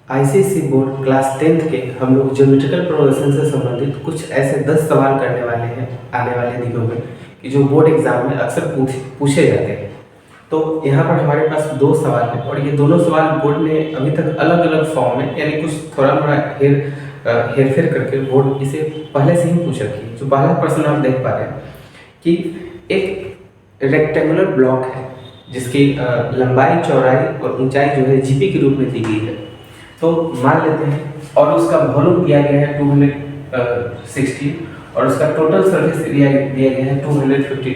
ICSE board class 10th के हम लोग ज्योमेट्रिकल प्रोग्रेशन से संबंधित कुछ ऐसे 10 सवाल करने वाले हैं आने वाले दिनों में कि जो बोर्ड एग्जाम में अक्सर पूछे जाते हैं। तो यहाँ पर हमारे पास 2 सवाल हैं और ये दोनों सवाल बोर्ड ने अभी तक अलग अलग फॉर्म में यानी कुछ थोड़ा मोड़ा हेरफेर करके बोर्ड इसे पहले से ही पूछ रखी है। जो पहला प्रश्न आप देख पा रहे हैं कि एक रेक्टेंगुलर ब्लॉक है जिसकी लंबाई, चौड़ाई और ऊंचाई जो है जीपी के रूप में दी गई है। तो मान लेते हैं और उसका वॉल्यूम दिया गया है 260 और उसका टोटल सरफेस एरिया दिया गया है 252।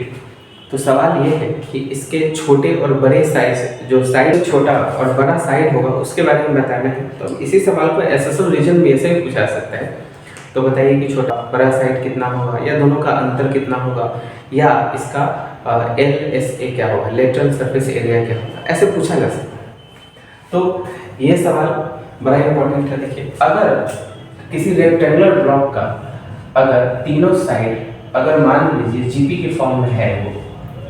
तो सवाल ये है कि इसके छोटे और बड़े साइज, जो साइड छोटा और बड़ा साइड होगा उसके बारे में बताना है। तो इसी सवाल को एसएसएल रीजन में ऐसे भी पूछा सकता है। तो बताइए कि छोटा बड़ा साइड कितना होगा, या दोनों का अंतर कितना होगा, या इसका LSA क्या होगा, लेटरल सरफेस एरिया क्या होगा, ऐसे पूछा जा सकता है। तो ये सवाल बड़ा इंपॉर्टेंट है। देखिए, अगर किसी रेक्टेंगुलर ब्लॉक का अगर तीनों साइड अगर मान लीजिए जीपी के फॉर्म में है वो,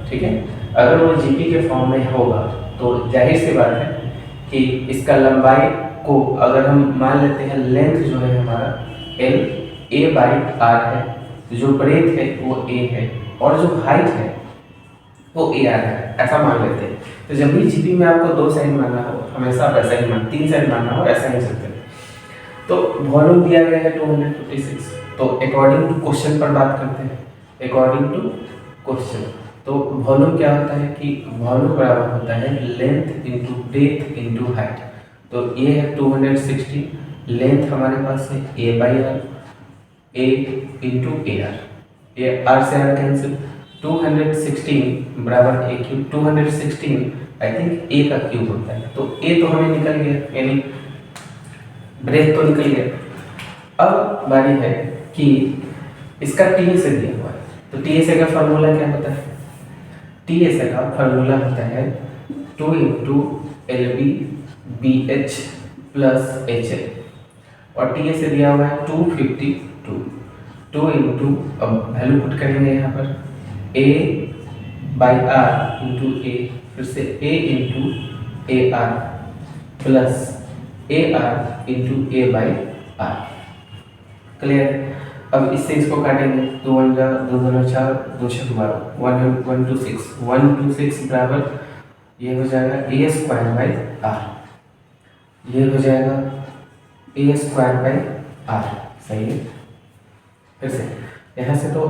ठीक है, अगर वो जीपी के फॉर्म में होगा तो जाहिर सी बात है कि इसका लंबाई को अगर हम मान लेते हैं, लेंथ जो है हमारा LA/R है, जो ब्रेथ है वो A है और जो हाइट है वो AR है, ऐसा मान लेते हैं। तो जब भी जीपी में आपको 2 साइड मानना हो, हमेशा आप ऐसा ही 3 साइड मानना हो ऐसा ही सकते हैं। तो वॉल्यूम दिया गया है 256। तो अकॉर्डिंग टू क्वेश्चन पर बात करते हैं। अकॉर्डिंग टू क्वेश्चन तो वॉल्यूम क्या होता है कि वॉल्यूम बराबर होता है length into breadth into height. तो ये है 260, लेंथ हमारे पास है A/R, A इंटू AR, ये R से R कैंसिल, 216 बराबर A cube, 216 I think A का क्यूब होता है। तो A तो हमें निकल गया, यानी ब्रेथ तो निकल गया। अब बारी है कि इसका TSA दिया हुआ है। तो TSA का फार्मूला क्या होता है? TSA का फार्मूला होता है 2 into LB BH plus HL और TSA दिया हुआ है 252। 2 इंटू, अब वैल्यू पुट करेंगे यहाँ पर A/R इंटू A, फिर से A into AR plus AR into A/R। Clear? अब इससे इसको काटेंगे, 2 1 जा 2 2 4 2 6 12 126 बराबर ये हो जाएगा A²/R, ये हो जाएगा A²/R। सही है। फिर से यहाँ से तो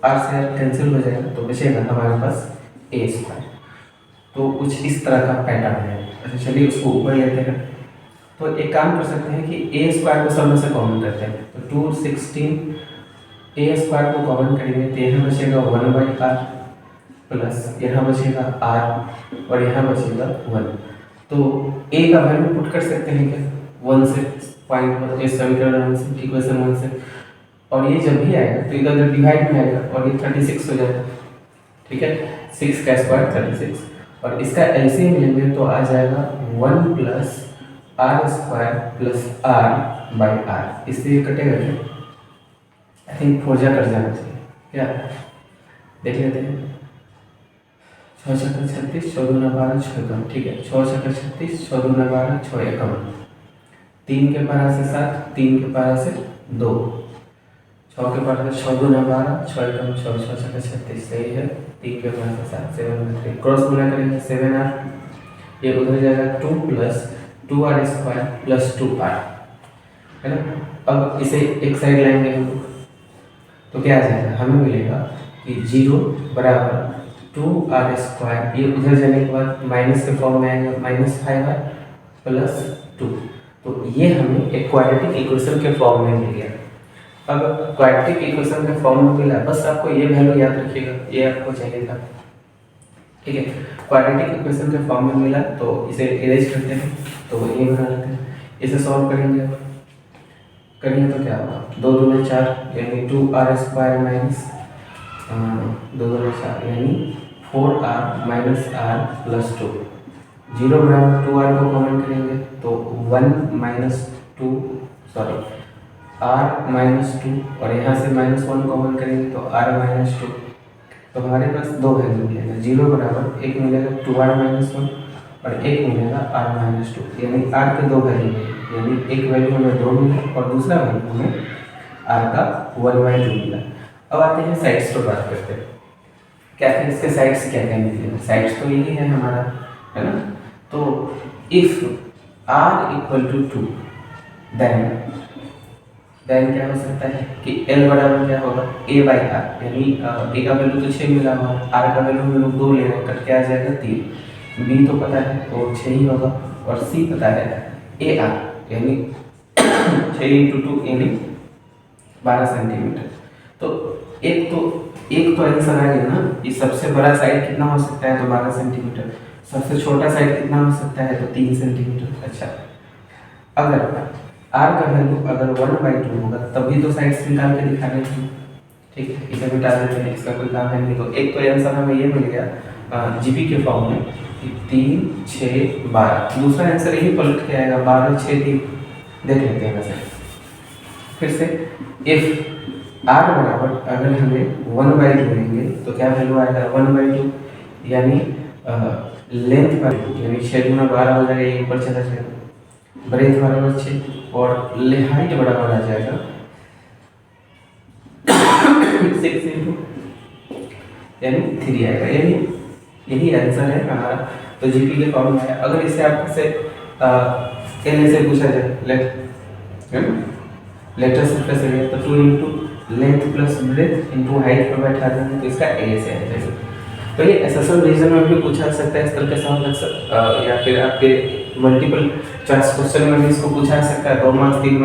R से R कैंसिल हो जाएगा, तो बचेगा हमारे पास A²। तो कुछ इस तरह का पैटर्न है। अच्छा, चलिए उसको ऊपर लेते हैं। तो एक काम कर सकते हैं कि A² को सब में से कॉमन करते हैं। तो 216 A² को कॉमन करेंगे तो यहाँ बचेगा 1/R प्लस यहाँ बचेगा R और यहाँ बचेगा 1। तो A का वैल्यू पुट कर सकते हैं क्या, 1 से, पॉइंट समीकरण 1 से, इक्वेशन 1 से, और ये जब भी आएगा तो इधर डिवाइड में आएगा और ये 36 हो जाएगा। ठीक है, 6 का स्क्वायर 36 और इसका एलसीएम लेंगे तो आ जाएगा 1 प्लस R² प्लस R/R। इससे ये कटेगा क्या? आई थिंक फोर्जा कर जाना चाहिए क्या, देख लेते हैं। 6 छक्का 36, 6 दूना 12, 6 एकम, ठीक है, 6 छक्का 36, 6 दूना 12, 6 एकम, 3 के पारा से 7, 3 के पारा से 2, 6 के पारा से 6 दूना 12, 6 एकम 6, 6 छक्का 36, सही है। 3 के पारा से 7, 7 में 3 क्रॉस गुना करेंगे 7R, ये उधर जाएगा 2 प्लस 2R² प्लस 2R, है ना। अब इसे एक साइड लाएंगे हम लोग तो क्या आ जाएगा, हमें मिलेगा कि 0 बराबर 2R², ये उधर जाने के बाद माइनस के फॉर्म में आएगा -5R प्लस 2। तो ये हमें एक क्वाड्रेटिक इक्वेशन के फॉर्म में मिल गया। अब क्वाड्रेटिक इक्वेशन के फॉर्म में मिला, बस आपको ये वैल्यू याद रखिएगा, ये आपको चाहिए था। ठीक है, क्वाड्रेटिक इक्वेशन के फॉर्म में मिला तो इसे इरेज करते हैं, तो ये बना लेते हैं। इसे सॉल्व करेंगे तो क्या होगा, 2 दूना 4 यानी 2R² माइनस 2 दूना 4 यानी 4R माइनस R प्लस 2। 0 बराबर 2R को कॉमन करेंगे तो 1 माइनस 2, सॉरी R माइनस 2 और यहाँ से -1 कॉमन करेंगे तो R माइनस 2। तो हमारे पास 2 वैल्यू मिलेगा, 0 बराबर एक मिलेगा 2R माइनस 1 और एक मिलेगा R माइनस 2, यानी R के 2 वैल्यू मिलेंगे। यानी एक वैल्यू हमें 2 मिला और दूसरा वैल्यू हमें आर का 1/2 मिला। अब आते हैं साइड्स पर बात करते हैं, क्या फिर इसके साइड्स क्या क्या निकले। साइड्स तो यही है हमारा, है ना। तो if r equal to 2 then क्या हो सकता है कि L बराबर क्या होगा A बाई आर, यानी A का वैल्यू तो 6 मिला हुआ, R का वैल्यू हम लोग 2 ले रहे हैं, कट के आ जाएगा 3, B तो पता है तो 6 ही होगा और C पता है AR यानी 6 × 2 यानी 12 सेंटीमीटर। तो एक तो आंसर आ गया ना, ये सबसे बड़ा साइड कितना हो सकता है तो 12 सेंटीमीटर, सबसे छोटा साइड कितना हो सकता है तो 3 सेंटीमीटर। अच्छा, अगर आर का वैल्यू अगर 1/2 होगा तभी तो साइड्स निकाल के दिखा रहे हैं, ठीक है, इसे मिटा देते हैं, इसका कोई काम है नहीं। तो एक तो आंसर हमें ये मिल गया जीपी के फॉर्म में कि 3, 6, 12। दूसरा आंसर यही पलट के आएगा 12, 6, 3। देख लेते हैं वैसे फिर से, इफ आर बराबर अगर हमें 1/2 लेंगे तो क्या वैल्यू आएगा 1/2, यानी लेंथ पर यानी 6 × 12 हो जाएगा, ये ऊपर चला जाएगा, ब्रेथ बराबर 6 और हाइट बराबर आ जाएगा 6 × यानी 3 आएगा, यानी यही आंसर है हमारा। तो जीपी के फॉर्म में है। अगर इसे आपसे कहने से पूछा जाए लेटर सरफेस एरिया तो 2 × length plus breadth into height पर बैठा देंगे तो इसका एरिया से आ जाएगा। तो ये एसएसएल रीजन में भी पूछा सकता है इस तरह के सवाल, या फिर आपके मल्टीपल चॉइस क्वेश्चन में भी इसको पूछा सकता है, 2 मार्क्स 3